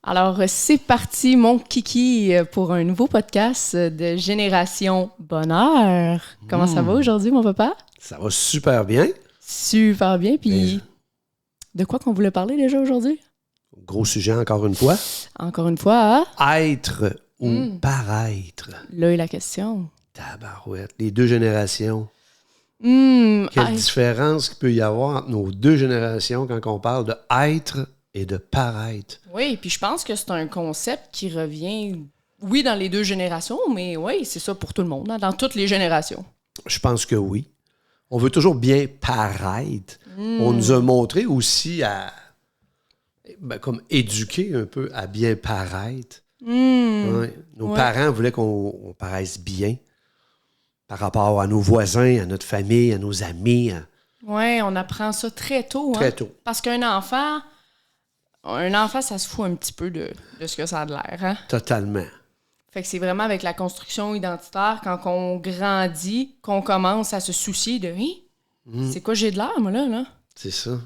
Alors, c'est parti, mon kiki, pour un nouveau podcast de Génération Bonheur. Comment ça va aujourd'hui, mon papa? Ça va super bien. Super bien. Puis, de quoi qu'on voulait parler déjà aujourd'hui? Gros sujet encore une fois. Encore une fois, Être ou paraître? là est la question. Tabarouette. Les deux générations. Quelle Quelle différence qu'il peut y avoir entre nos deux générations quand on parle de être et de paraître? Oui, puis je pense que c'est un concept qui revient, oui, dans les deux générations, mais oui, c'est ça pour tout le monde, hein, dans toutes les générations. Je pense que oui. On veut toujours bien paraître. On nous a montré aussi à comme éduquer un peu à bien paraître. Ouais. Nos parents voulaient qu'on paraisse bien par rapport à nos voisins, à notre famille, à nos amis. Oui, on apprend ça très tôt. Très hein? tôt. Parce qu'un enfant, ça se fout un petit peu de ce que ça a de l'air. Hein? Totalement. Fait que c'est vraiment avec la construction identitaire, quand on grandit, qu'on commence à se soucier de « c'est quoi j'ai de l'air, moi, là? C'est ça.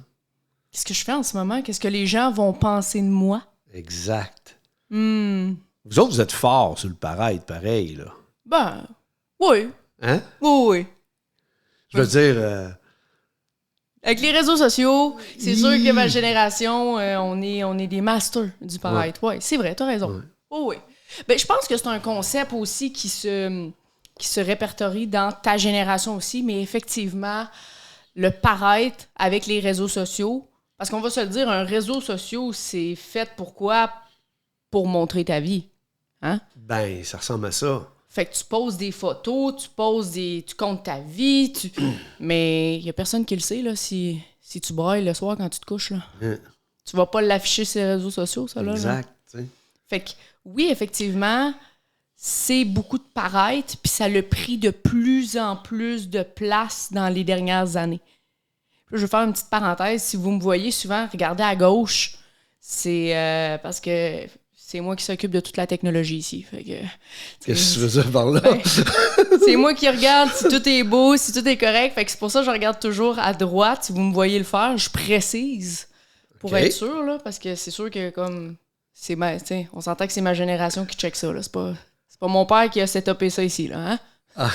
Qu'est-ce que je fais en ce moment? Qu'est-ce que les gens vont penser de moi? » Exact. Vous autres, vous êtes forts sur le paraître, pareil, là. Ben, oui. Hein? Oui. Je veux dire... Avec les réseaux sociaux, c'est sûr que ma génération, on est des masters du paraître. Oui, c'est vrai, t'as raison. Ouais. Oui. Ben, je pense que c'est un concept aussi qui se répertorie dans ta génération aussi, mais effectivement, le paraître avec les réseaux sociaux, parce qu'on va se le dire, un réseau social, c'est fait pour quoi? Pour montrer ta vie. Hein? Ben, ça ressemble à ça. Fait que tu poses des photos, tu comptes ta vie, mais il y a personne qui le sait, là, si tu brailles le soir quand tu te couches, là. Tu vas pas l'afficher sur les réseaux sociaux, ça, là. Exact. Là. Fait que, oui, effectivement, c'est beaucoup de paraître, puis ça l'a pris de plus en plus de place dans les dernières années. Là, je vais faire une petite parenthèse. Si vous me voyez souvent regarder à gauche, c'est parce que c'est moi qui s'occupe de toute la technologie ici. Fait que, qu'est-ce que tu veux dire par là? Ben, c'est moi qui regarde si tout est beau, si tout est correct. Fait que c'est pour ça que je regarde toujours à droite. Si vous me voyez le faire, je précise pour être sûr, là, parce que c'est sûr que comme on s'entend que c'est ma génération qui check ça. Là. C'est pas mon père qui a setupé ça ici. Là, hein?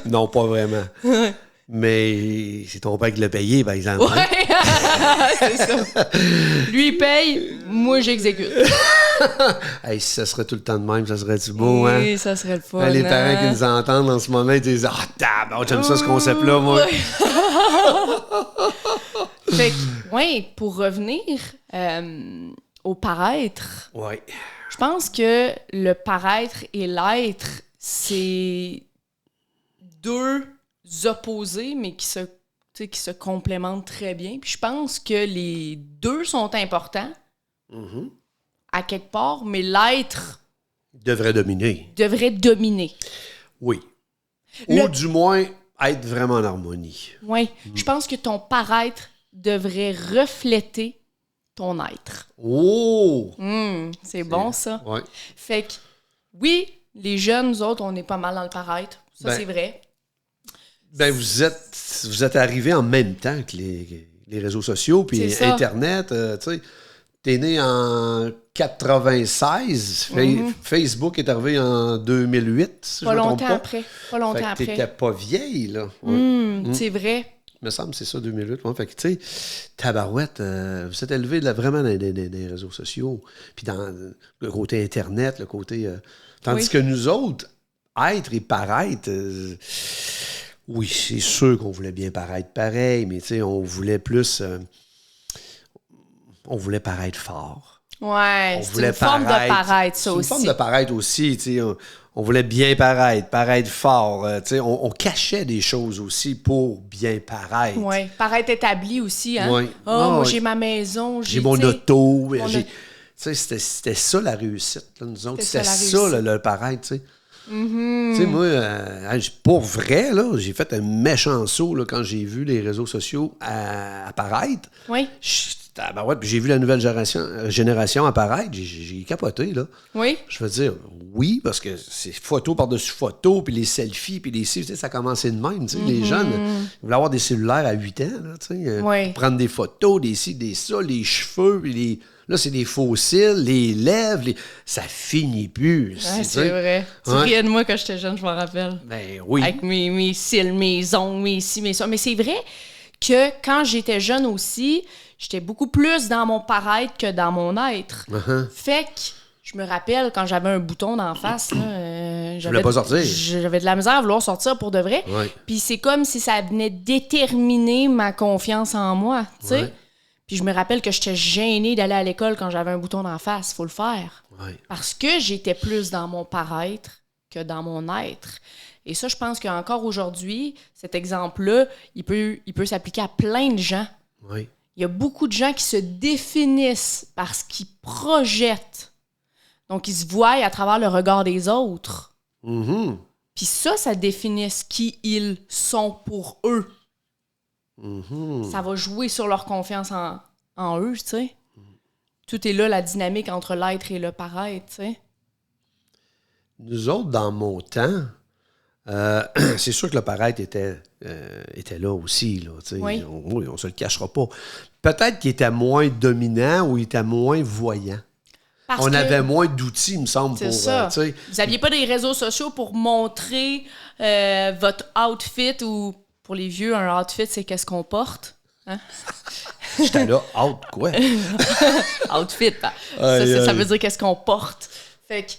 Non, pas vraiment. Mais c'est ton père qui l'a payé, par exemple. Ouais, c'est ça. Lui, il paye, moi, j'exécute. Hey, si ça serait tout le temps de même, ça serait-tu beau, hein? Oui, ça serait le fun. Les parents qui nous entendent en ce moment, ils disent « Ah, tabarnak, j'aime ça, ce concept-là, moi. » Fait que, ouais, pour revenir au paraître, je pense que le paraître et l'être, c'est deux opposés, mais qui se complémentent très bien. Puis je pense que les deux sont importants à quelque part, mais l'être devrait dominer. Oui. Ou du moins, être vraiment en harmonie. Oui. Je pense que ton paraître devrait refléter ton être. Oh! C'est bon, ça. Ouais. Fait que, oui, les jeunes, nous autres, on est pas mal dans le paraître. Ça, c'est vrai. Ben, vous êtes arrivés en même temps que les réseaux sociaux, puis Internet, tu sais. T'es né en 96. Facebook est arrivé en 2008, si pas je me trompe pas. Pas longtemps après. T'étais pas vieille, là. C'est vrai. Il me semble que c'est ça, 2008. Ouais. Fait que, tu sais, tabarouette, vous êtes élevé vraiment dans les réseaux sociaux, puis dans le côté Internet, le côté... tandis que nous autres, être et paraître... oui, c'est sûr qu'on voulait bien paraître pareil, mais tu sais, on voulait plus... on voulait paraître fort. Ouais, c'est une forme de paraître, ça aussi. C'est une forme de paraître aussi, tu sais. On voulait bien paraître fort. Tu sais, on cachait des choses aussi pour bien paraître. Oui, paraître établi aussi, hein? Ouais. Moi, j'ai ma maison, j'ai mon auto. Tu sais, c'était ça la réussite, là, nous autres. C'était ça, le paraître, tu sais. Tu sais, moi, pour vrai, là, j'ai fait un méchant saut là, quand j'ai vu les réseaux sociaux apparaître. Oui. J'ai vu la nouvelle génération apparaître, j'ai capoté, là. Oui. Je veux dire, oui, parce que c'est photo par-dessus photo, puis les selfies, puis les tu sais, ça a commencé de même, tu sais. Les jeunes, ils voulaient avoir des cellulaires à 8 ans, là, tu sais. Prendre des photos, des ci, des ça, les cheveux, puis les... Là, c'est des fossiles, les lèvres, ça finit plus. Ouais, c'est vrai. Tu riais de moi quand j'étais jeune, je m'en rappelle. Ben oui. Avec mes cils, mes ongles, mes ci, mes ça. Mais c'est vrai que quand j'étais jeune aussi, j'étais beaucoup plus dans mon paraître que dans mon être. Fait que je me rappelle quand j'avais un bouton d'en face, là, je voulais pas sortir. J'avais de la misère à vouloir sortir pour de vrai. Ouais. Puis c'est comme si ça venait déterminer ma confiance en moi, tu sais. Ouais. Puis je me rappelle que j'étais gênée d'aller à l'école quand j'avais un bouton d'en face. Faut le faire. Ouais. Parce que j'étais plus dans mon paraître que dans mon être. Et ça, je pense qu'encore aujourd'hui, cet exemple-là, il peut s'appliquer à plein de gens. Oui. Il y a beaucoup de gens qui se définissent par ce qu'ils projettent. Donc, ils se voient à travers le regard des autres. Mm-hmm. Puis ça définit qui ils sont pour eux. Mm-hmm. Ça va jouer sur leur confiance en eux, tu sais. Tout est là, la dynamique entre l'être et le paraître, tu sais. Nous autres, dans mon temps, c'est sûr que le paraître était là aussi, là, tu sais. Oui. On se le cachera pas. Peut-être qu'il était moins dominant ou il était moins voyant. Parce on que avait moins d'outils, il me semble, c'est pour... ça. tu sais. Vous n'aviez pas des réseaux sociaux pour montrer votre outfit ou, pour les vieux, un outfit, c'est qu'est-ce qu'on porte. Hein? J'étais là, quoi? Outfit, ça veut dire qu'est-ce qu'on porte. Fait que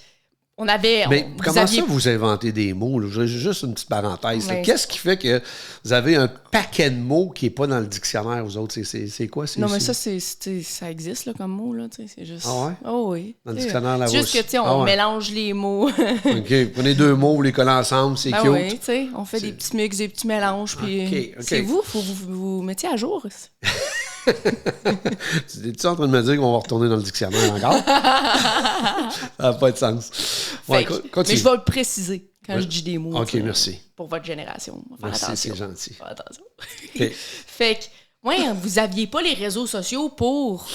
on avait... Mais comment ça, vous inventez des mots? Là? Juste une petite parenthèse. Ouais. Qu'est-ce qui fait que vous avez un paquet de mots qui n'est pas dans le dictionnaire, vous autres? C'est quoi? Non, mais ça, ça existe là, comme mot. Là, c'est juste... Ah ouais? Oh oui. Dans le dictionnaire Larousse. C'est juste que, tu sais, on mélange les mots. OK. Prenez deux mots, vous les collez ensemble, c'est cute. Oui, tu sais, on fait des petits mix, des petits mélanges. Puis OK. c'est vous, faut vous mettiez à jour. Es-tu en train de me dire qu'on va retourner dans le dictionnaire encore? Ça n'a pas de sens. Ouais, mais je vais le préciser quand je dis des mots. OK, merci. Pour votre génération. Merci, attention. c'est gentil. Faire attention. Okay. Fait que, ouais, vous n'aviez pas les réseaux sociaux pour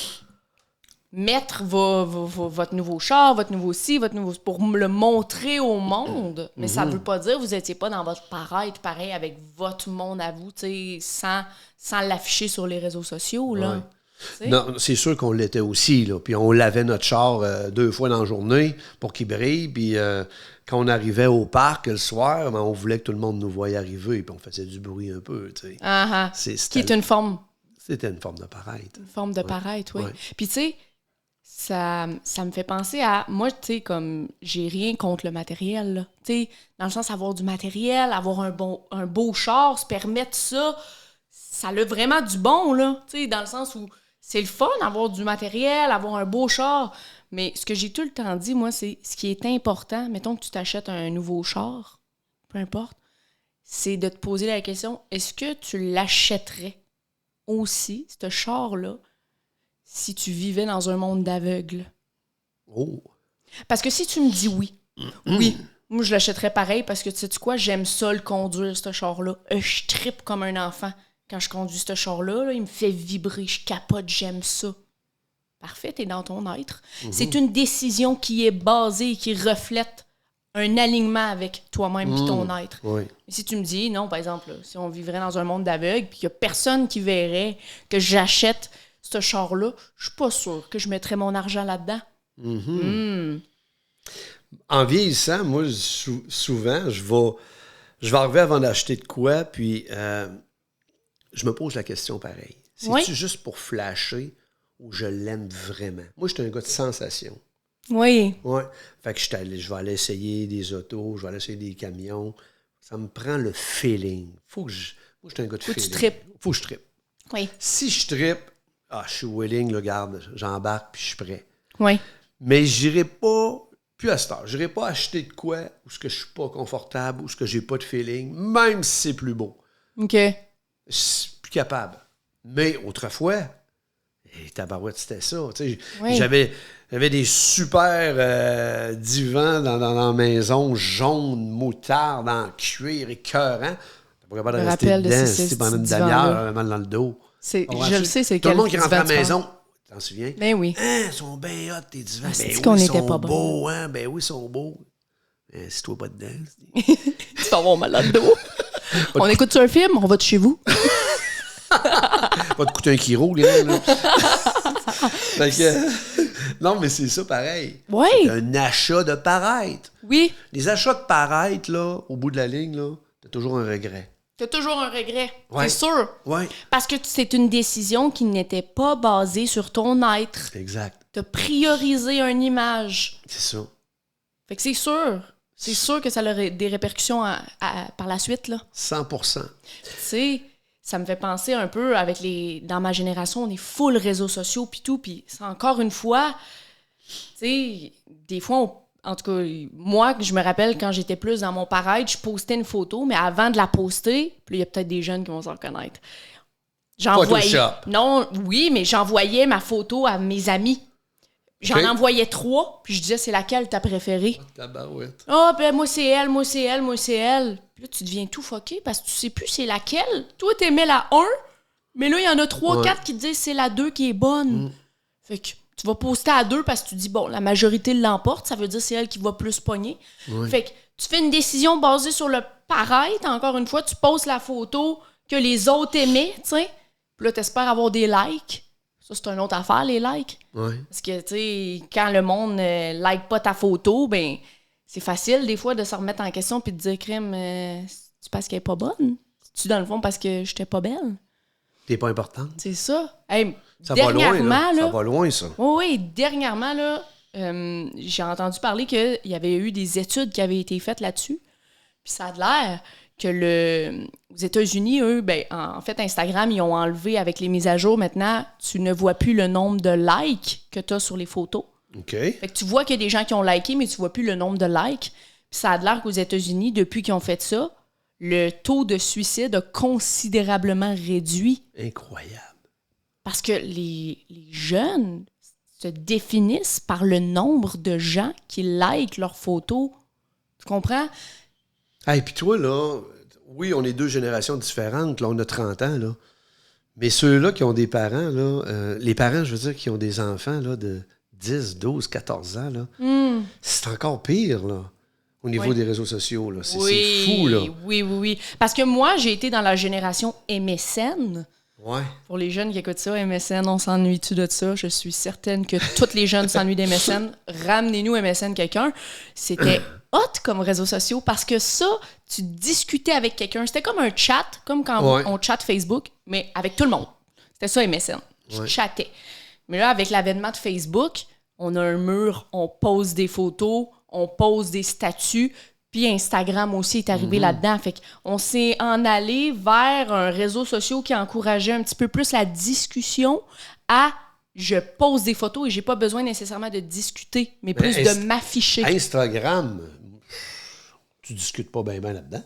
mettre votre nouveau char, votre nouveau ci, pour le montrer au monde. Mais ça ne veut pas dire que vous n'étiez pas dans votre paraître pareil avec votre monde à vous, tu sais, sans l'afficher sur les réseaux sociaux, là. Ouais. Non, c'est sûr qu'on l'était aussi, là. Puis on lavait notre char 2 fois dans la journée pour qu'il brille. Puis quand on arrivait au parc le soir, on voulait que tout le monde nous voie arriver. Puis on faisait du bruit un peu, tu sais. Qui est une forme. C'était une forme de paraître. Une forme de paraître, oui. Ouais. Puis tu sais, ça me fait penser à... Moi, tu sais, comme j'ai rien contre le matériel, là. Tu sais, dans le sens avoir du matériel, avoir un beau char, se permettre ça a vraiment du bon, là. Tu sais, dans le sens où c'est le fun d'avoir du matériel, avoir un beau char. Mais ce que j'ai tout le temps dit, moi, c'est ce qui est important. Mettons que tu t'achètes un nouveau char, peu importe, c'est de te poser la question, est-ce que tu l'achèterais aussi, ce char-là, si tu vivais dans un monde d'aveugles? Oh! Parce que si tu me dis oui, moi, je l'achèterais pareil parce que, tu sais quoi, j'aime ça le conduire, ce char-là. Je trippe comme un enfant. Quand je conduis ce char-là, là, il me fait vibrer, je capote, j'aime ça. Parfait, t'es dans ton être. C'est une décision qui est basée, qui reflète un alignement avec toi-même et ton être. Oui. Mais si tu me dis, non, par exemple, là, si on vivrait dans un monde d'aveugles puis qu'il n'y a personne qui verrait que j'achète ce char-là, je suis pas sûre que je mettrais mon argent là-dedans. En vieillissant, moi, souvent, je vais arriver avant d'acheter de quoi, puis je me pose la question pareil. C'est-tu juste pour flasher ou je l'aime vraiment? Moi, je suis un gars de sensation. Oui. Ouais. Fait que je vais aller essayer des autos, je vais aller essayer des camions. Ça me prend le feeling. Moi, je suis un gars de feeling. Tu trippes. Faut que je trippe. Oui. Si je trippe, je suis willing, là, garde, j'embarque puis je suis prêt. Oui. Mais j'irai pas, plus à cette heure, j'irai pas acheter de quoi où ce que je suis pas confortable, où ce que j'ai pas de feeling, même si c'est plus beau. OK. Je suis plus capable. Mais autrefois, tabarouette, c'était ça. Oui. J'avais des super divans dans la maison, jaunes, moutarde, en cuir, écœurant. T'as pas capable de rester dedans pendant une demi-heure, mal dans le dos. Je le sais, c'est tout quel le monde qui rentre à la divan tu maison. T'en souviens? Ben oui. Ils sont bien hot, tes divans. C'est Ben qu'on oui, ils était sont pas beaux, hein? Ben oui, ils sont beaux. Si toi pas dedans. Tu vas avoir mal dans le dos. On écoute sur un film, on va de chez vous. Va te coûter 1 kilo, là. Fait que, non, mais c'est ça pareil. Oui. C'est un achat de paraître. Oui. Les achats de paraître, là, au bout de la ligne, là, t'as toujours un regret. T'as toujours un regret, ouais. c'est sûr. Oui. Parce que c'est une décision qui n'était pas basée sur ton être. Exact. T'as priorisé une image. C'est ça. Fait que c'est sûr. C'est sûr que ça aurait des répercussions par la suite, là. 100%. Tu sais, ça me fait penser un peu avec dans ma génération, on est full réseaux sociaux pis tout, pis c'est encore une fois, tu sais, des fois, en tout cas, moi, je me rappelle quand j'étais plus dans mon paraître, je postais une photo, mais avant de la poster, puis il y a peut-être des jeunes qui vont s'en reconnaître. Photoshop. Non, oui, mais j'envoyais ma photo à mes amis. J'en envoyais 3, puis je disais, c'est laquelle ta préférée? Tabarouette. Ah, ben moi, c'est elle, moi, c'est elle, moi, c'est elle. Puis là, tu deviens tout fucké parce que tu sais plus c'est laquelle. Toi, t'aimais la 1, mais là, il y en a 3, 4 qui te disent c'est la 2 qui est bonne. Fait que tu vas poster à 2 parce que tu dis, bon, la majorité l'emporte, ça veut dire c'est elle qui va plus pogner. Fait que tu fais une décision basée sur le paraître. Encore une fois, tu postes la photo que les autres aimaient, tu sais. Puis là, t'espères avoir des likes. Ça, c'est une autre affaire, les likes. Oui. Parce que, tu sais, quand le monde like pas ta photo, ben c'est facile, des fois, de se remettre en question puis de dire, crème, c'est parce qu'elle est pas bonne? C'est-tu, dans le fond, parce que j'étais pas belle? T'es pas importante? C'est ça. Hey, ça va loin, là. Ça va loin, ça. Oui, dernièrement, là, j'ai entendu parler qu'il y avait eu des études qui avaient été faites là-dessus. Puis ça a l'air que aux États-Unis, eux, ben, en fait, Instagram, ils ont enlevé avec les mises à jour. Maintenant, tu ne vois plus le nombre de likes que tu as sur les photos. OK. Fait que tu vois qu'il y a des gens qui ont liké, mais tu vois plus le nombre de likes. Puis ça a l'air qu'aux États-Unis, depuis qu'ils ont fait ça, le taux de suicide a considérablement réduit. Incroyable. Parce que les jeunes se définissent par le nombre de gens qui likent leurs photos. Tu comprends? Et puis toi, là, oui, on est 2 générations différentes. Là, on a 30 ans, là. Mais ceux-là qui ont des parents, là, les parents, je veux dire, qui ont des enfants là, de 10, 12, 14 ans, là, c'est encore pire, là, au niveau des réseaux sociaux. Là. C'est fou, là. Oui. Parce que moi, j'ai été dans la génération MSN. Ouais. Pour les jeunes qui écoutent ça, MSN, on s'ennuie-tu de ça? Je suis certaine que tous les jeunes s'ennuient d'MSN. Ramenez-nous MSN quelqu'un. C'était hot comme réseaux sociaux parce que ça, tu discutais avec quelqu'un. C'était comme un chat, comme quand on chatte Facebook, mais avec tout le monde. C'était ça, MSN. Je chattais. Mais là, avec l'avènement de Facebook, on a un mur, on pose des photos, on pose des statuts, puis Instagram aussi est arrivé là-dedans. Fait qu'on s'est en allé vers un réseau social qui encourageait un petit peu plus la discussion à je pose des photos et j'ai pas besoin nécessairement de discuter, mais plus de m'afficher. Instagram, tu discutes pas bien là-dedans?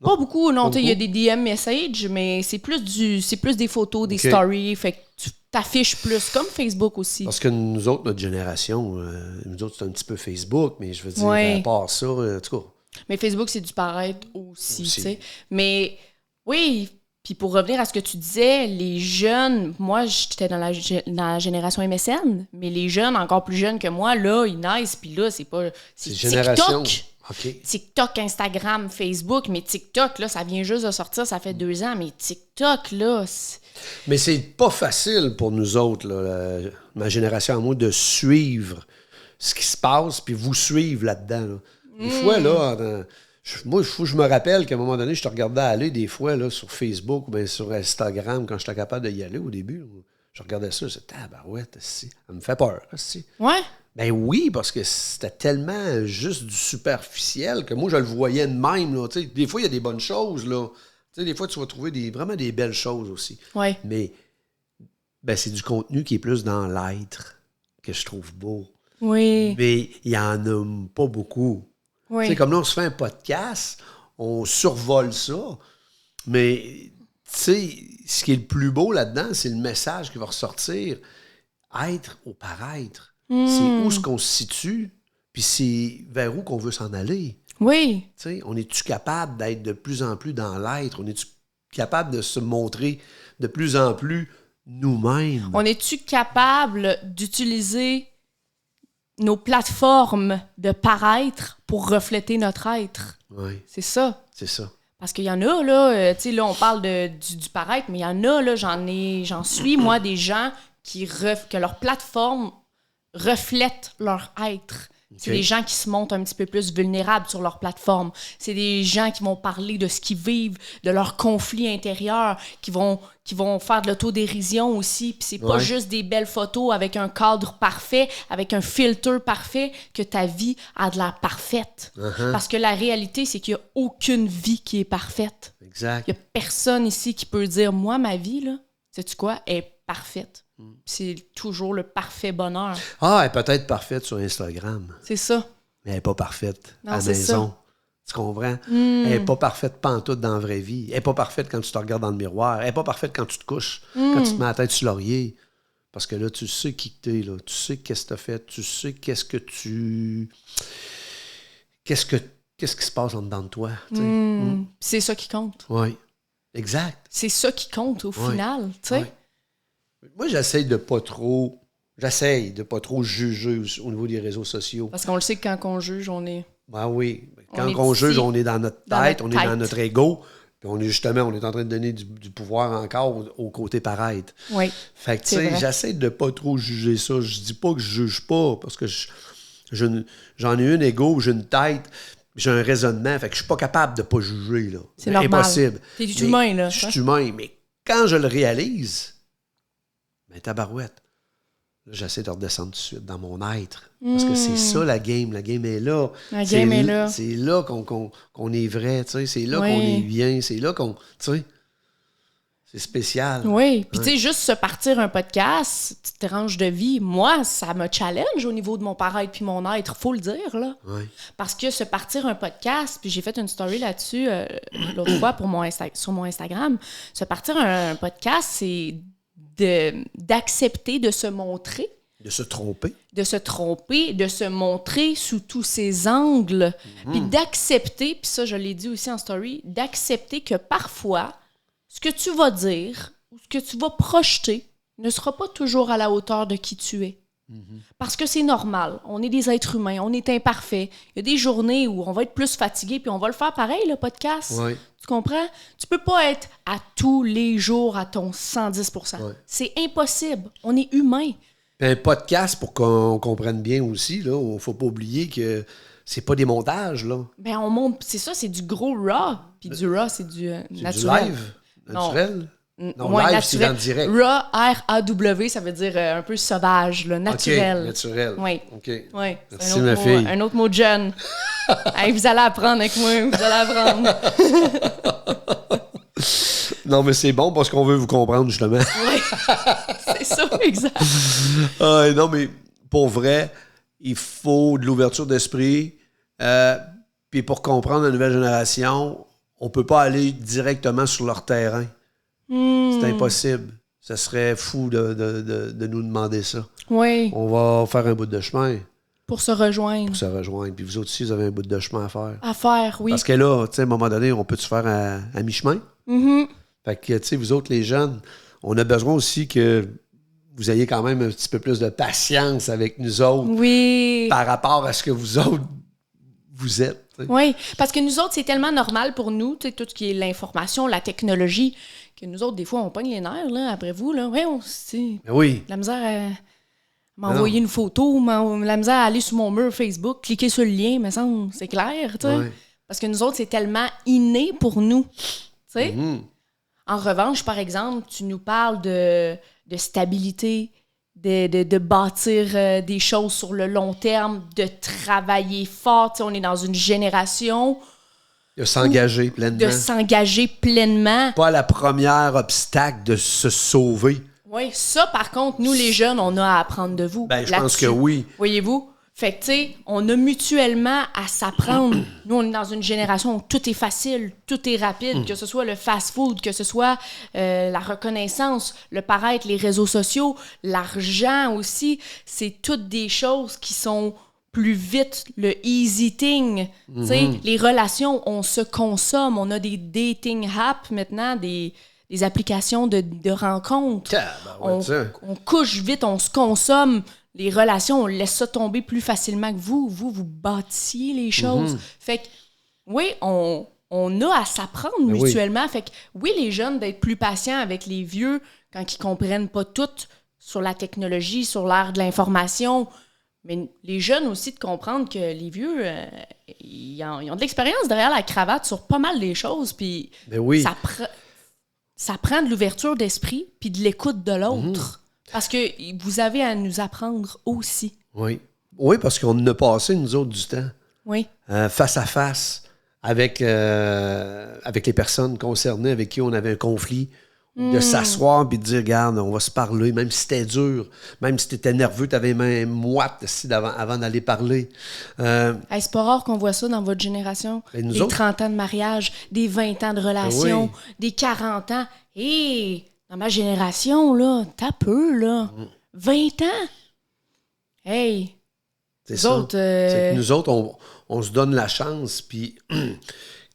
Non? Pas beaucoup, non. Il y a des DM messages, mais c'est plus des photos, des stories. Fait que tu t'affiches plus, comme Facebook aussi. Parce que nous autres, notre génération, nous autres, c'est un petit peu Facebook, mais je veux dire, à part ça, en tout cas. Mais Facebook, c'est du paraître aussi, tu sais. Mais oui, puis pour revenir à ce que tu disais, les jeunes, moi, j'étais dans la génération MSN, mais les jeunes, encore plus jeunes que moi, là, ils naissent, puis là, c'est TikTok. Okay. TikTok, Instagram, Facebook, mais TikTok, là, ça vient juste de sortir, ça fait 2 ans, mais TikTok, là... Mais c'est pas facile pour nous autres, là, ma génération à moi, de suivre ce qui se passe, puis vous suivre là-dedans, là. Des fois, là, moi, je me rappelle qu'à un moment donné, je te regardais aller des fois là, sur Facebook ou bien sur Instagram quand j'étais capable d'y aller au début. Je regardais ça, je disais, tabarouette, ça me fait peur. Ouais. Ben oui, parce que c'était tellement juste du superficiel que moi, je le voyais de même. Là, des fois, il y a des bonnes choses. Là. Des fois, tu vas trouver vraiment des belles choses aussi. Ouais. Mais c'est du contenu qui est plus dans l'être que je trouve beau. Oui. Mais il n'y en a pas beaucoup. Oui. Comme là, on se fait un podcast, on survole ça, mais ce qui est le plus beau là-dedans, c'est le message qui va ressortir. Être au paraître. C'est où ce qu'on se situe, puis c'est vers où qu'on veut s'en aller. Oui. On est-tu capable d'être de plus en plus dans l'être? On est-tu capable de se montrer de plus en plus nous-mêmes? On est-tu capable d'utiliser nos plateformes de paraître pour refléter notre être? Oui. C'est ça. C'est ça. Parce qu'il y en a, là, tu sais, là, on parle du paraître, mais il y en a, là, j'en suis, moi, des gens que leur plateforme reflète leur être. C'est des gens qui se montrent un petit peu plus vulnérables sur leur plateforme. C'est des gens qui vont parler de ce qu'ils vivent, de leurs conflits intérieurs, qui vont faire de l'autodérision aussi. Puis c'est pas juste des belles photos avec un cadre parfait, avec un filtre parfait, que ta vie a de l'air parfaite. Parce que la réalité, c'est qu'il n'y a aucune vie qui est parfaite. Exact. Il n'y a personne ici qui peut dire « Moi, ma vie, là, sais-tu quoi, est parfaite. » C'est toujours le parfait bonheur. Ah, elle est peut-être parfaite sur Instagram. C'est ça. Mais elle n'est pas parfaite à la c'est maison. Ça. Tu comprends? Elle n'est pas parfaite pantoute dans la vraie vie. Elle n'est pas parfaite quand tu te regardes dans le miroir. Elle n'est pas parfaite quand tu te couches, quand tu te mets la tête sur l'oreiller. Parce que là, tu sais qui t'es, là. Tu sais qu'est-ce que tu as fait. Tu sais qu'est-ce qui se passe en dedans de toi. C'est ça qui compte. Oui. Exact. C'est ça qui compte au final, tu sais. Ouais. Moi, j'essaie de pas trop juger au niveau des réseaux sociaux. Parce qu'on le sait que quand on juge, on est... Ben oui. Quand on juge, on est dans notre tête, on est dans notre ego. Puis on est en train de donner du pouvoir encore au côté paraître. Oui. Fait que, tu sais, j'essaie de pas trop juger ça. Je dis pas que je juge pas, parce que j'en ai un ego, j'ai une tête, j'ai un raisonnement. Fait que je suis pas capable de pas juger, là. C'est normal. Impossible. T'es humain, là. Je suis humain, mais quand je le réalise, ben tabarouette. Là, j'essaie de redescendre tout de suite dans mon être. Parce que c'est ça, la game. La game est là. La game est là. C'est là qu'on est vrai, tu sais. C'est là qu'on est bien. C'est là qu'on... Tu sais, c'est spécial. Oui. Puis, tu sais, juste se partir un podcast, tu te ranges de vie. Moi, ça me challenge au niveau de mon paraître puis mon être. Faut le dire, là. Oui. Parce que se partir un podcast, puis j'ai fait une story là-dessus l'autre fois sur mon Instagram. Se partir un podcast, c'est d'accepter de se montrer. De se tromper. De se montrer sous tous ses angles. Puis d'accepter, puis ça, je l'ai dit aussi en story, d'accepter que parfois, ce que tu vas dire ou ce que tu vas projeter ne sera pas toujours à la hauteur de qui tu es. Parce que c'est normal. On est des êtres humains, on est imparfaits. Il y a des journées où on va être plus fatigué, puis on va le faire pareil, le podcast. Oui. Tu comprends? Tu peux pas être à tous les jours à ton 110%. Ouais. C'est impossible. On est humain. Puis un podcast, pour qu'on comprenne bien aussi, il ne faut pas oublier que c'est pas des montages, là. Ben on monte, c'est ça, c'est du gros raw. Puis du raw, c'est du naturel. Du live? Naturel? Non, ouais, live, naturel. c'est dans le direct. Raw, R-A-W, ça veut dire un peu sauvage, là, naturel. OK, naturel. Oui. OK. Oui. Merci, ma fille. Un autre mot de jeune. Hey, vous allez apprendre avec moi, vous allez apprendre. Non, mais c'est bon parce qu'on veut vous comprendre, justement. Oui, c'est ça, exact. Non, mais pour vrai, il faut de l'ouverture d'esprit. Puis pour comprendre la nouvelle génération, on peut pas aller directement sur leur terrain. C'est impossible. Ça serait fou de nous demander ça. Oui. On va faire un bout de chemin. Pour se rejoindre. Puis vous autres aussi, vous avez un bout de chemin à faire. À faire, oui. Parce que là, tu sais, à un moment donné, on peut se faire à mi-chemin. Fait que, tu sais, vous autres, les jeunes, on a besoin aussi que vous ayez quand même un petit peu plus de patience avec nous autres. Oui. Par rapport à ce que vous autres, vous êtes. T'sais. Oui, parce que nous autres, c'est tellement normal pour nous, tout ce qui est l'information, la technologie, que nous autres, des fois, on pogne les nerfs, là, après vous, là. Ouais, oui. La misère à m'envoyer une photo, la misère à aller sur mon mur Facebook, cliquer sur le lien, mais ça, c'est clair, tu sais. Oui. Parce que nous autres, c'est tellement inné pour nous, tu sais. En revanche, par exemple, tu nous parles de stabilité, de bâtir des choses sur le long terme, de travailler fort. T'sais, on est dans une génération... De s'engager pleinement. De s'engager pleinement. Pas la première obstacle de se sauver. Oui, ça, par contre, nous, les jeunes, on a à apprendre de vous. Ben, je pense que oui. Voyez-vous? Fait que, tu sais, on a mutuellement à s'apprendre. Nous, on est dans une génération où tout est facile, tout est rapide, que ce soit le fast-food, que ce soit la reconnaissance, le paraître, les réseaux sociaux, l'argent aussi. C'est toutes des choses qui sont plus vite, le easy thing. Tu sais, les relations, on se consomme. On a des dating apps maintenant, des applications de rencontres. On couche vite, on se consomme. Les relations, on laisse ça tomber plus facilement que vous. Vous bâtissiez les choses. Fait que, oui, on on a à s'apprendre mutuellement. Fait que oui, les jeunes, d'être plus patients avec les vieux quand ils comprennent pas tout sur la technologie, sur l'ère de l'information. Mais les jeunes aussi, de comprendre que les vieux, ils ont de l'expérience derrière la cravate sur pas mal des choses. Puis ça prend de l'ouverture d'esprit puis de l'écoute de l'autre. Parce que vous avez à nous apprendre aussi. Oui. Oui, parce qu'on a passé, nous autres, du temps. Oui. Face à face avec les personnes concernées avec qui on avait un conflit. De s'asseoir et de dire, regarde, on va se parler, même si c'était dur, même si t'étais nerveux, t'avais même moite avant d'aller parler. C'est pas rare qu'on voit ça dans votre génération. Des 30 ans de mariage, des 20 ans de relation, des 40 ans. Hé, dans ma génération, là, t'as peu, là. 20 ans? Hey! C'est ça. C'est que nous autres, on se donne la chance, puis...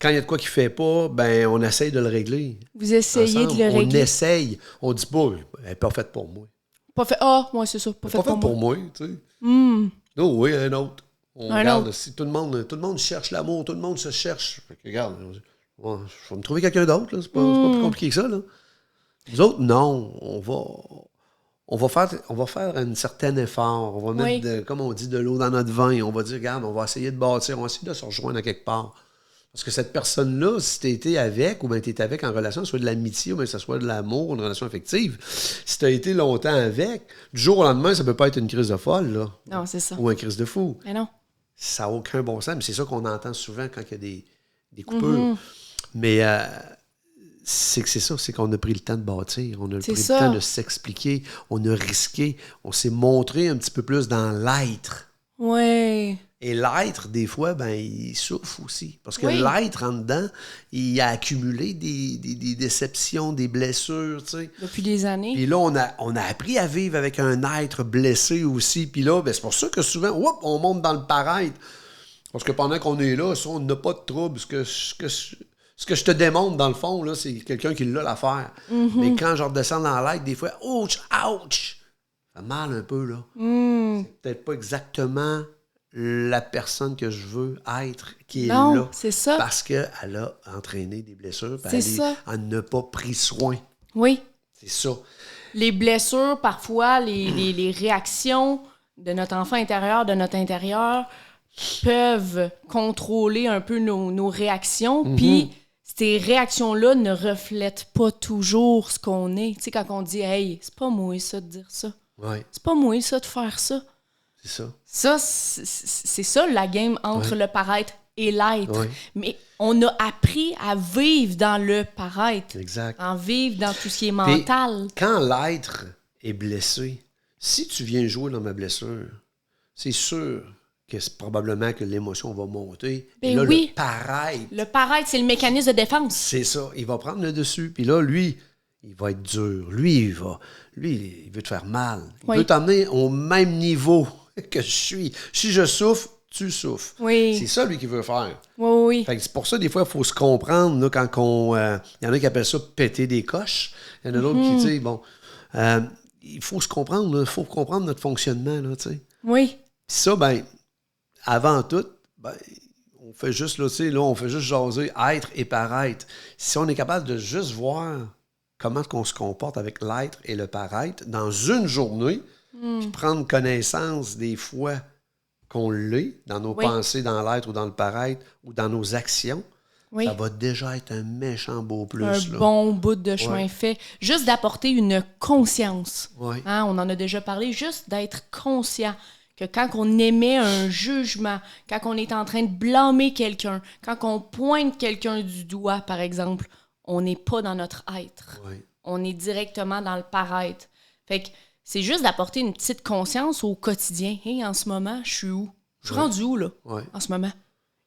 Quand il y a de quoi qui ne fait pas, ben on essaye de le régler. Vous essayez de le régler? On essaye. On dit pas, elle n'est pas faite pour moi. Pas fait. Moi, c'est ça. Pas fait pour moi, tu sais. Non, oui, un autre. On regarde. Si tout le monde cherche l'amour, tout le monde se cherche. Fait que, regarde, je vais me trouver quelqu'un d'autre. C'est pas plus compliqué que ça. Là. Nous autres, non. On va faire un certain effort. On va mettre, comme on dit, de l'eau dans notre vin. On va dire, regarde, on va essayer de bâtir. On va essayer de se rejoindre à quelque part. Parce que cette personne-là, si tu été avec, ou bien tu es avec en relation, soit de l'amitié, ou bien que ce soit de l'amour, une relation affective, si tu as été longtemps avec, du jour au lendemain, ça peut pas être une crise de folle, là. Non, c'est ça. Ou une crise de fou. Mais non. Ça n'a aucun bon sens, mais c'est ça qu'on entend souvent quand il y a des coupures. Mais c'est ça, c'est qu'on a pris le temps de bâtir, on a pris le temps de s'expliquer, on a risqué, on s'est montré un petit peu plus dans l'être. Oui. Et l'être, des fois, ben, il souffre aussi. Parce que l'être, en dedans, il a accumulé des déceptions, des blessures, tu sais. Depuis des années. Puis là, on a appris à vivre avec un être blessé aussi. Puis là, ben, c'est pour ça que souvent, on monte dans le paraître. Parce que pendant qu'on est là, ça, on n'a pas de trouble. Ce que je te démontre, dans le fond, là, c'est quelqu'un qui l'a l'affaire. Mais quand je redescends dans l'être, des fois, ouch! Ça fait mal un peu, là. C'est peut-être pas exactement... la personne que je veux être qui est là. C'est ça. Parce qu'elle a entraîné des blessures. C'est ça. Elle n'a pas pris soin. Oui. C'est ça. Les blessures, parfois, les réactions de notre enfant intérieur, de notre intérieur, peuvent contrôler un peu nos réactions. Puis, ces réactions-là ne reflètent pas toujours ce qu'on est. Tu sais, quand on dit « Hey, c'est pas moi ça de dire ça. C'est pas moi ça de faire ça. » C'est ça. Ça, c'est ça la game entre le paraître et l'être. Oui. Mais on a appris à vivre dans le paraître. Exact. À vivre dans tout ce qui est mental. Puis, quand l'être est blessé, si tu viens jouer dans ma blessure, c'est sûr que c'est probablement que l'émotion va monter. Ben et là, oui. le paraître... Le paraître, c'est le mécanisme de défense. C'est ça. Il va prendre le dessus. Puis là, lui, il va être dur. Lui, il veut te faire mal. Il veut t'emmener au même niveau que je suis. Si je souffre, tu souffres. Oui. C'est ça, lui, qu'il veut faire. Oui. Fait que c'est pour ça, des fois, il faut se comprendre. Là, quand il y en a qui appellent ça péter des coches. Il y en a d'autres qui disent, bon, il faut se comprendre. Il faut comprendre notre fonctionnement. Là, tu sais. Oui. Puis ça, ben, avant tout, ben, on fait juste, on fait juste jaser, être et paraître. Si on est capable de juste voir comment on se comporte avec l'être et le paraître dans une journée, puis prendre connaissance des fois qu'on l'est, dans nos pensées, dans l'être ou dans le paraître, ou dans nos actions, ça va déjà être un méchant beau plus. Bon bout de chemin fait. Juste d'apporter une conscience. Hein, on en a déjà parlé, juste d'être conscient que quand on émet un jugement, quand on est en train de blâmer quelqu'un, quand on pointe quelqu'un du doigt, par exemple, on n'est pas dans notre être. On est directement dans le paraître. Fait que c'est juste d'apporter une petite conscience au quotidien. Hey, en ce moment, je suis où? Je suis rendu où, là, en ce moment?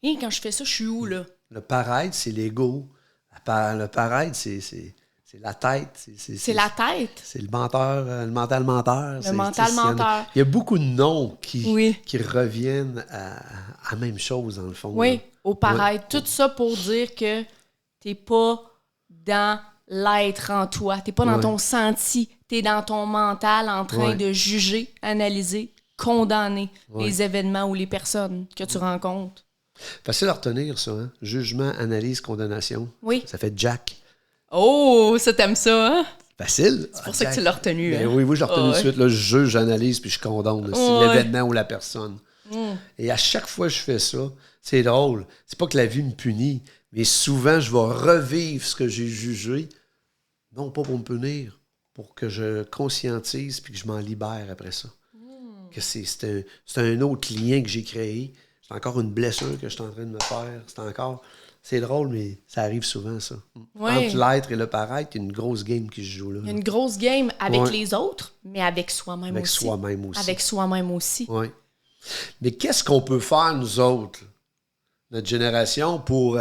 Hey, quand je fais ça, je suis où, là? Le paraître, c'est l'ego. Le paraître, c'est la tête. C'est la tête. C'est le menteur, le mental menteur. Le mental menteur. Il y a beaucoup de noms qui reviennent à la même chose, dans le fond. Oui, au paraître. Tout ça pour dire que t'es pas dans l'être en toi. T'es pas dans ton senti. T'es dans ton mental en train de juger, analyser, condamner les événements ou les personnes que tu rencontres. Facile à retenir, ça, hein? Jugement, analyse, condamnation. Oui. Ça fait Jack. Oh, ça t'aime ça, hein? Facile. C'est pour ça que tu l'as retenu. Ben hein? oui, je l'ai retenu tout de suite. Là, je juge, j'analyse, puis je condamne. C'est l'événement ou la personne. Et à chaque fois que je fais ça, c'est drôle. C'est pas que la vie me punit, mais souvent, je vais revivre ce que j'ai jugé, non pas pour me punir, pour que je conscientise puis que je m'en libère après ça. Que c'est un autre lien que j'ai créé. C'est encore une blessure que je suis en train de me faire. C'est drôle, mais ça arrive souvent, ça. Entre l'être et le paraître, il y a une grosse game qui se joue là. Il y a une grosse game avec les autres, mais avec soi-même avec aussi. Soi-même aussi. Avec soi-même aussi. Oui. Mais qu'est-ce qu'on peut faire, nous autres, notre génération, pour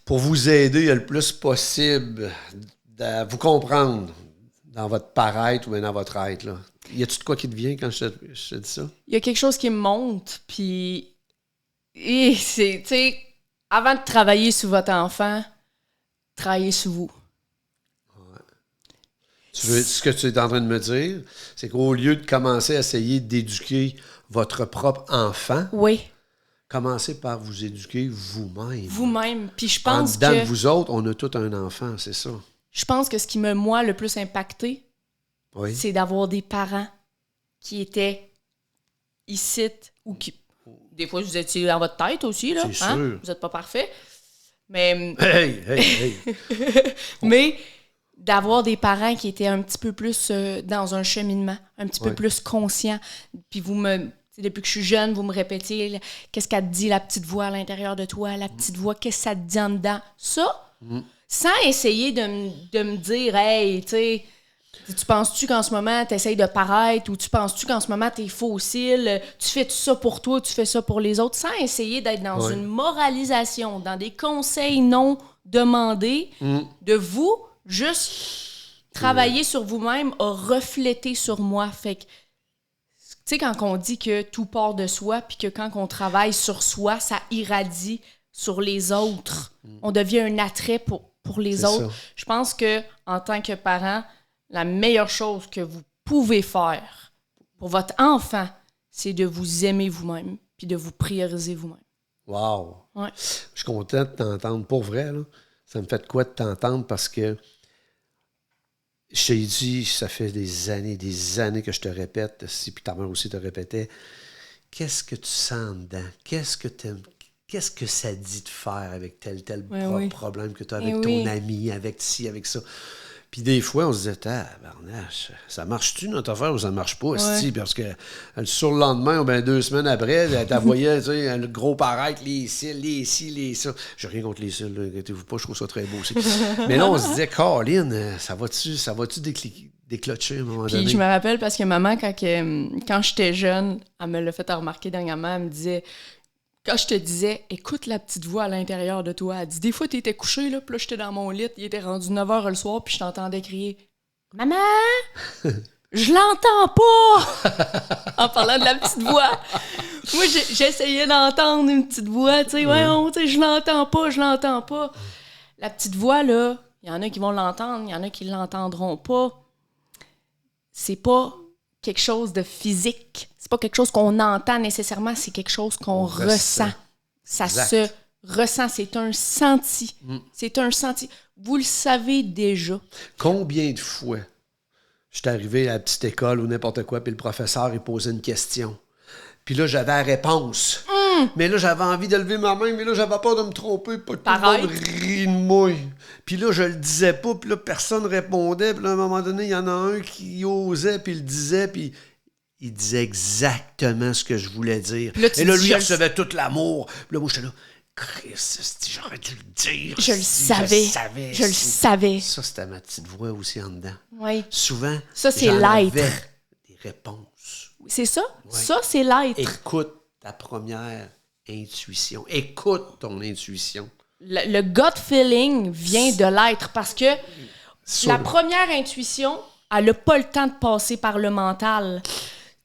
vous aider le plus possible à vous comprendre dans votre paraître ou bien dans votre être, là? Y a-tu de quoi qui te vient quand je te dis ça? Il y a quelque chose qui me monte, puis c'est, tu sais, avant de travailler sur votre enfant, travaillez sur vous. Ouais. Ce que tu es en train de me dire, c'est qu'au lieu de commencer à essayer d'éduquer votre propre enfant, commencez par vous éduquer vous-même. Vous-même. Puis je pense que... de vous autres, on a tout un enfant, c'est ça. Je pense que ce qui m'a, moi, le plus impacté, c'est d'avoir des parents qui étaient ici ou qui... Des fois, vous étiez dans votre tête aussi, là. C'est sûr. Vous n'êtes pas parfait. Mais... Hey! Mais d'avoir des parents qui étaient un petit peu plus dans un cheminement, un petit peu plus conscients. Puis depuis que je suis jeune, vous me répétez qu'est-ce qu'elle te dit, la petite voix à l'intérieur de toi, la petite voix, qu'est-ce que ça te dit en dedans. Ça, sans essayer de me dire, hey, tu sais, tu penses-tu qu'en ce moment, tu essayes de paraître ou tu penses-tu qu'en ce moment, tu es fossile, tu fais tout ça pour toi, tu fais ça pour les autres, sans essayer d'être dans une moralisation, dans des conseils non demandés, de vous, juste travailler sur vous-même a reflété sur moi. Fait que, tu sais, quand on dit que tout part de soi, puis que quand on travaille sur soi, ça irradie sur les autres. On devient un attrait pour les autres. Ça. Je pense que en tant que parent, la meilleure chose que vous pouvez faire pour votre enfant, c'est de vous aimer vous-même puis de vous prioriser vous-même. Wow! Ouais. Je suis content de t'entendre. Pour vrai, là, ça me fait de quoi de t'entendre parce que je t'ai dit, ça fait des années que je te répète, puis ta mère aussi te répétait, qu'est-ce que tu sens dedans? Qu'est-ce que ça dit de faire avec tel problème que tu as avec ton ami, avec ci, avec ça? Puis des fois, on se disait, barnache, ça marche-tu notre affaire ou ça marche pas? Parce que sur le lendemain ou bien 2 semaines après, tu voyais le gros paraître, les cils, les ci, les ça. J'ai rien contre les cils, inquiétez-vous pas, je trouve ça très beau aussi. Mais là, on se disait, Caroline, ça va-tu déclencher à un moment donné? Puis je me rappelle parce que maman, quand j'étais jeune, elle me l'a fait remarquer dernièrement, elle me disait... Quand je te disais, écoute la petite voix à l'intérieur de toi, elle dit, des fois, t'étais couché, là, puis là, j'étais dans mon lit, il était rendu 9h le soir, puis je t'entendais crier, « Maman! Je l'entends pas! » En parlant de la petite voix. Moi, j'essayais d'entendre une petite voix, tu sais, je l'entends pas. La petite voix, là, il y en a qui vont l'entendre, il y en a qui l'entendront pas. C'est pas quelque chose de physique. C'est pas quelque chose qu'on entend nécessairement, c'est quelque chose qu'on ressent. Ça se ressent, c'est un senti. C'est un senti. Vous le savez déjà. Combien de fois je suis arrivé à la petite école ou n'importe quoi, puis le professeur, il posait une question. Puis là, j'avais la réponse. Mais là, j'avais envie de lever ma main, mais là, j'avais peur de me tromper, pas tout le monde rit de moi. Puis là, je le disais pas, puis là, personne répondait. Puis là, à un moment donné, il y en a un qui osait, puis il le disait, puis il disait exactement ce que je voulais dire. Et là, lui, il recevait tout l'amour. Puis là, moi, j'étais là, Christ, j'aurais dû le dire. Je le savais. Ça, c'était ma petite voix aussi en dedans. Oui. Souvent, ça, c'est l'être. Des réponses. C'est ça? Oui. Ça, c'est l'être. Écoute ta première intuition. Écoute ton intuition. Le gut feeling vient de l'être parce que la première intuition, elle n'a pas le temps de passer par le mental.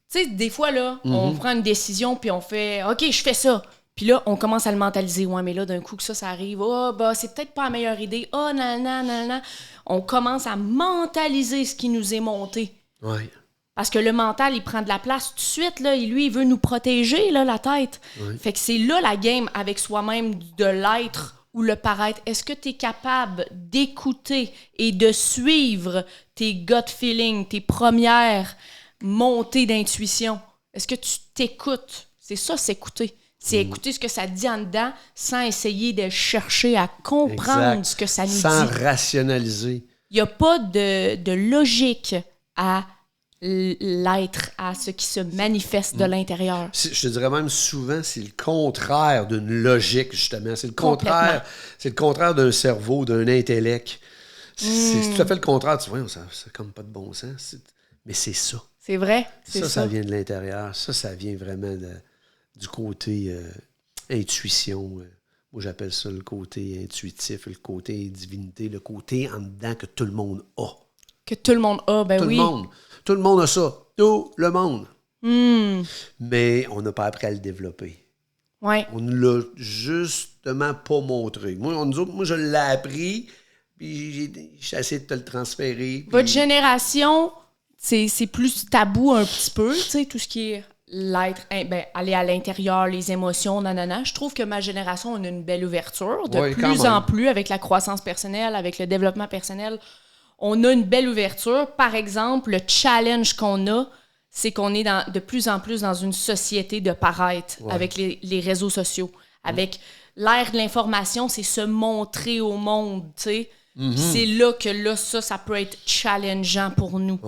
Tu sais, des fois, là, on prend une décision puis on fait « OK, je fais ça ». Puis là, on commence à le mentaliser. Ouais, mais là, d'un coup que ça arrive. C'est peut-être pas la meilleure idée. On commence à mentaliser ce qui nous est monté. Oui. Parce que le mental, il prend de la place tout de suite. Là, lui, il veut nous protéger, là, la tête. Oui. Fait que c'est là la game avec soi-même de l'être ou le paraître. Est-ce que tu es capable d'écouter et de suivre tes gut feelings, tes premières montées d'intuition? Est-ce que tu t'écoutes? C'est ça, s'écouter. C'est écouter ce que ça dit en dedans sans essayer de chercher à comprendre ce que ça nous dit. Sans rationaliser. Il n'y a pas de logique à l'être, à ce qui se manifeste de l'intérieur. Je te dirais même souvent, c'est le contraire d'une logique, justement. C'est le contraire d'un cerveau, d'un intellect. C'est tout à fait le contraire. Tu vois, ça n'a comme pas de bon sens. Mais c'est ça. C'est vrai. Ça vient de l'intérieur. Ça vient vraiment du côté intuition. Moi, j'appelle ça le côté intuitif, le côté divinité, le côté en dedans que tout le monde a. Que tout le monde a, ben tout oui. Tout le monde a ça. Tout le monde. Mais on n'a pas appris à le développer. Ouais. On ne l'a justement pas montré. Moi, je l'ai appris, puis j'ai essayé de te le transférer. Puis... Votre génération, c'est plus tabou un petit peu, tu sais, tout ce qui est l'être, aller à l'intérieur, les émotions, nanana. Je trouve que ma génération, on a une belle ouverture. De plus en plus, avec la croissance personnelle, avec le développement personnel, on a une belle ouverture. Par exemple, le challenge qu'on a, c'est qu'on est de plus en plus dans une société de paraître avec les réseaux sociaux. Avec l'ère de l'information, c'est se montrer au monde, tu sais. C'est là que ça peut être challengeant pour nous.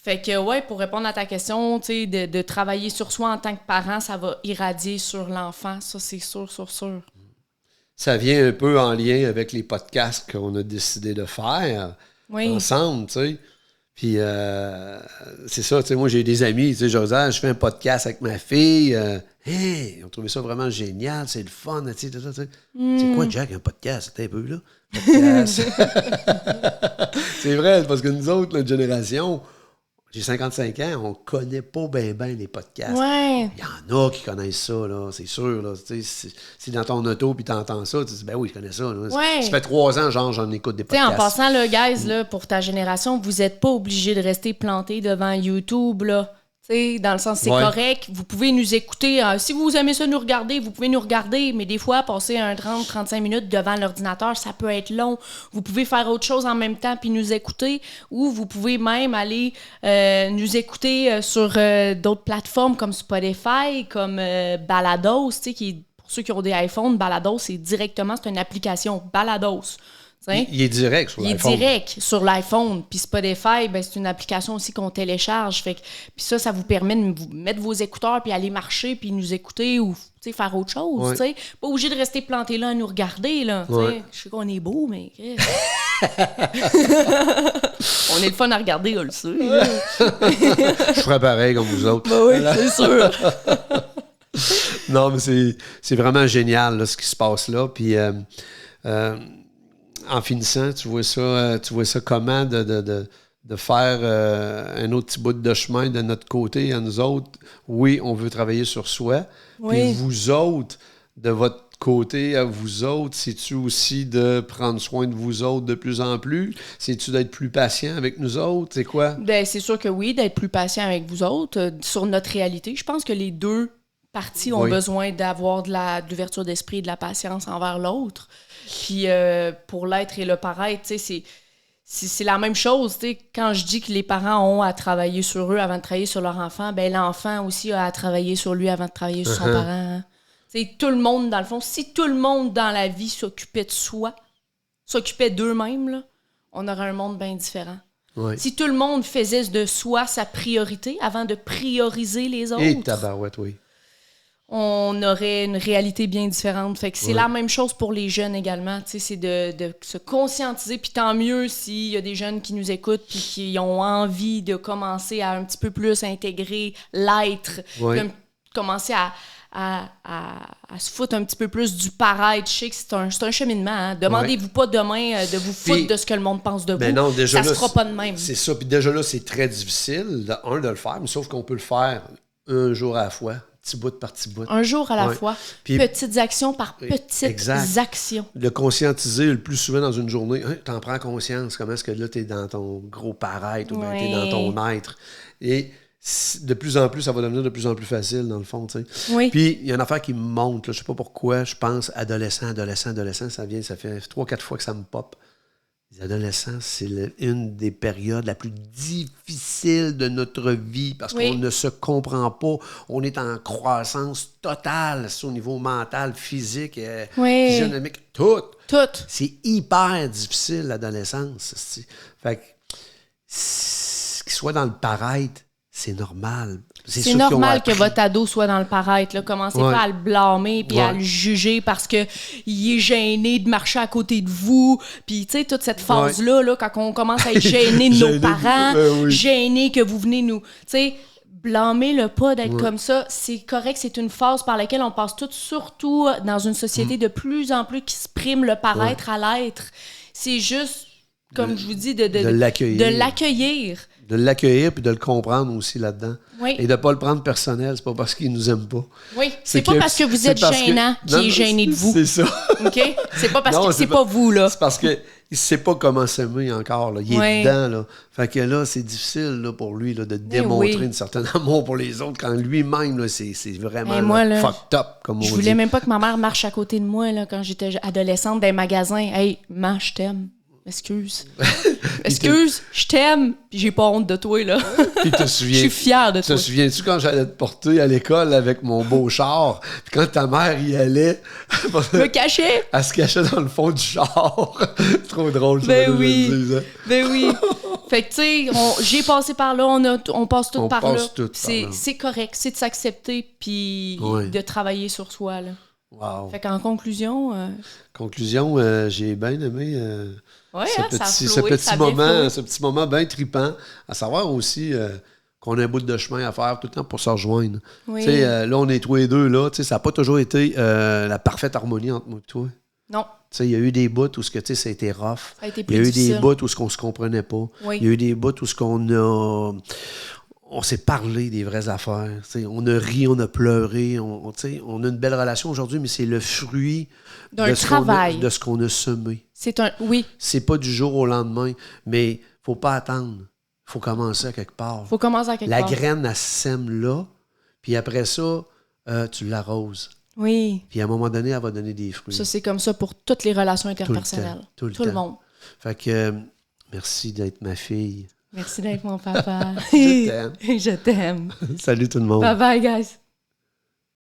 Fait que, pour répondre à ta question, tu sais, de travailler sur soi en tant que parent, ça va irradier sur l'enfant. Ça, c'est sûr. Ça vient un peu en lien avec les podcasts qu'on a décidé de faire ensemble, tu sais. Puis, c'est ça, tu sais, moi, j'ai des amis, tu sais, je fais un podcast avec ma fille. Ils ont trouvé ça vraiment génial, c'est le fun, tu sais, tout ça, tu sais. C'est quoi, Jack, un podcast? C'était un peu, là? Podcast. C'est vrai, parce que nous autres, notre génération... J'ai 55 ans, on connaît pas bien les podcasts. Ouais. Il y en a qui connaissent ça, là, c'est sûr. Là, si dans ton auto puis t'entends ça, tu dis, ben oui, je connais ça. Là. Ouais. Ça fait 3 ans, genre, j'en écoute des podcasts. En passant, là, guys, là, pour ta génération, vous n'êtes pas obligés de rester plantés devant YouTube, là. T'sais, dans le sens, c'est correct. Vous pouvez nous écouter. Si vous aimez ça nous regarder, vous pouvez nous regarder. Mais des fois, passer 30-35 minutes devant l'ordinateur, ça peut être long. Vous pouvez faire autre chose en même temps puis nous écouter. Ou vous pouvez même aller nous écouter sur d'autres plateformes comme Spotify, comme Balados. Pour ceux qui ont des iPhones, Balados, c'est une application Balados. Il est direct sur l'iPhone. Il est direct sur l'iPhone. Puis Spotify, c'est une application aussi qu'on télécharge. Puis ça vous permet de vous mettre vos écouteurs puis aller marcher puis nous écouter ou faire autre chose. Pas obligé de rester planté là à nous regarder. Là, je sais qu'on est beau, mais... on est le fun à regarder, on le sait. Je ferais pareil comme vous autres. Ben oui, c'est sûr. Non, mais c'est vraiment génial là, ce qui se passe là. Puis... en finissant, tu vois ça comment de faire un autre petit bout de chemin de notre côté à nous autres. Oui, on veut travailler sur soi. Puis vous autres, de votre côté à vous autres, c'est-tu aussi de prendre soin de vous autres de plus en plus? C'est-tu d'être plus patient avec nous autres? C'est quoi? Ben, c'est sûr que oui, d'être plus patient avec vous autres sur notre réalité. Je pense que les deux parties ont besoin d'avoir de l'ouverture d'esprit et de la patience envers l'autre. Puis pour l'être et le paraître, tu sais, c'est la même chose. Tu sais, quand je dis que les parents ont à travailler sur eux avant de travailler sur leur enfant, ben l'enfant aussi a à travailler sur lui avant de travailler sur son parent. Hein. Tu sais, tout le monde, dans le fond, si tout le monde dans la vie s'occupait de soi, s'occupait d'eux-mêmes, là, on aurait un monde bien différent. Ouais. Si tout le monde faisait de soi sa priorité avant de prioriser les autres... Et tabarouette, oui. On aurait une réalité bien différente. Fait que c'est la même chose pour les jeunes également. Tu sais, c'est de se conscientiser. Puis tant mieux s'il y a des jeunes qui nous écoutent puis qui ont envie de commencer à un petit peu plus intégrer l'être. Puis commencer à se foutre un petit peu plus du paraître. Je sais que c'est un cheminement. Hein. Demandez-vous pas demain de vous foutre de ce que le monde pense de vous. Ben non, déjà ça là, se fera pas de même. C'est ça. Puis déjà là, c'est très difficile, de le faire. Mais sauf qu'on peut le faire un jour à la fois. petit bout par petit bout. Un jour à la Ouais. fois. Puis, petites actions par petites actions. Le conscientiser le plus souvent dans une journée. Hein, t'en prends conscience. Comment est-ce que là, t'es dans ton gros paraître ou bien t'es dans ton être. Et de plus en plus, ça va devenir de plus en plus facile, dans le fond, tu sais. Oui. Puis, il y a une affaire qui me monte, là, je sais pas pourquoi, je pense adolescent, ça fait 3-4 fois que ça me pop. Les adolescents, c'est une des périodes la plus difficiles de notre vie parce qu'on ne se comprend pas. On est en croissance totale, au niveau mental, physique, physionomique, tout. C'est hyper difficile, l'adolescence. Fait que, qu'il soit dans le paraître, c'est normal. C'est normal que votre ado soit dans le paraître. Là. Commencez pas à le blâmer puis à le juger parce qu'il est gêné de marcher à côté de vous. Puis, tu sais, toute cette phase-là, là, quand on commence à être gêné de nos parents, gêné que vous venez nous... Tu sais, blâmez-le pas d'être comme ça. C'est correct, c'est une phase par laquelle on passe toutes, surtout dans une société de plus en plus qui se prime le paraître à l'être. C'est juste, comme je vous dis, de l'accueillir. De l'accueillir puis de le comprendre aussi là-dedans. Oui. Et de ne pas le prendre personnel. C'est pas parce qu'il nous aime pas. Oui. C'est pas parce que vous êtes gênant qu'il est gêné de vous. C'est ça. OK? C'est pas parce que c'est pas vous, là. C'est parce qu'il ne sait pas comment s'aimer encore. Là. Il est dedans. Là. Fait que là, c'est difficile là, pour lui là, de démontrer un certain amour pour les autres quand lui-même, là, c'est vraiment moi, là, fucked up, comme on dit. Je voulais même pas que ma mère marche à côté de moi là, quand j'étais adolescente dans les magasins. Hey, maman, je t'aime. Excuse, je t'aime, puis j'ai pas honte de toi, là. Je suis fière de toi. Te souviens-tu quand j'allais te porter à l'école avec mon beau char, puis quand ta mère y allait... me cachait? Elle se cachait dans le fond du char. Trop drôle, ça. Ben oui. Fait que, tu sais, j'ai passé par là, on passe tout par là. C'est correct, c'est de s'accepter, puis de travailler sur soi, là. Wow. Fait qu'en conclusion... j'ai bien aimé... ce petit moment bien trippant, à savoir aussi qu'on a un bout de chemin à faire tout le temps pour se rejoindre. Oui. Là, on est tous les deux, là, ça n'a pas toujours été la parfaite harmonie entre moi et toi. Non. Il y a eu des bouts où ça a été rough. Ça a été plus difficile. Difficile. Des bouts où on ne se comprenait pas. Oui. Il y a eu des bouts où on s'est parlé des vraies affaires. On a ri, on a pleuré. On a une belle relation aujourd'hui, mais c'est le fruit d'un travail. De ce qu'on a semé. Oui. C'est pas du jour au lendemain, mais il ne faut pas attendre. Il faut commencer à quelque part. La graine, elle se sème là, puis après ça, tu l'arroses. Oui. Puis à un moment donné, elle va donner des fruits. Ça, c'est comme ça pour toutes les relations interpersonnelles. Tout le monde. Fait que merci d'être ma fille. Merci d'être mon papa. Je t'aime. Je t'aime. Salut tout le monde. Bye bye, guys.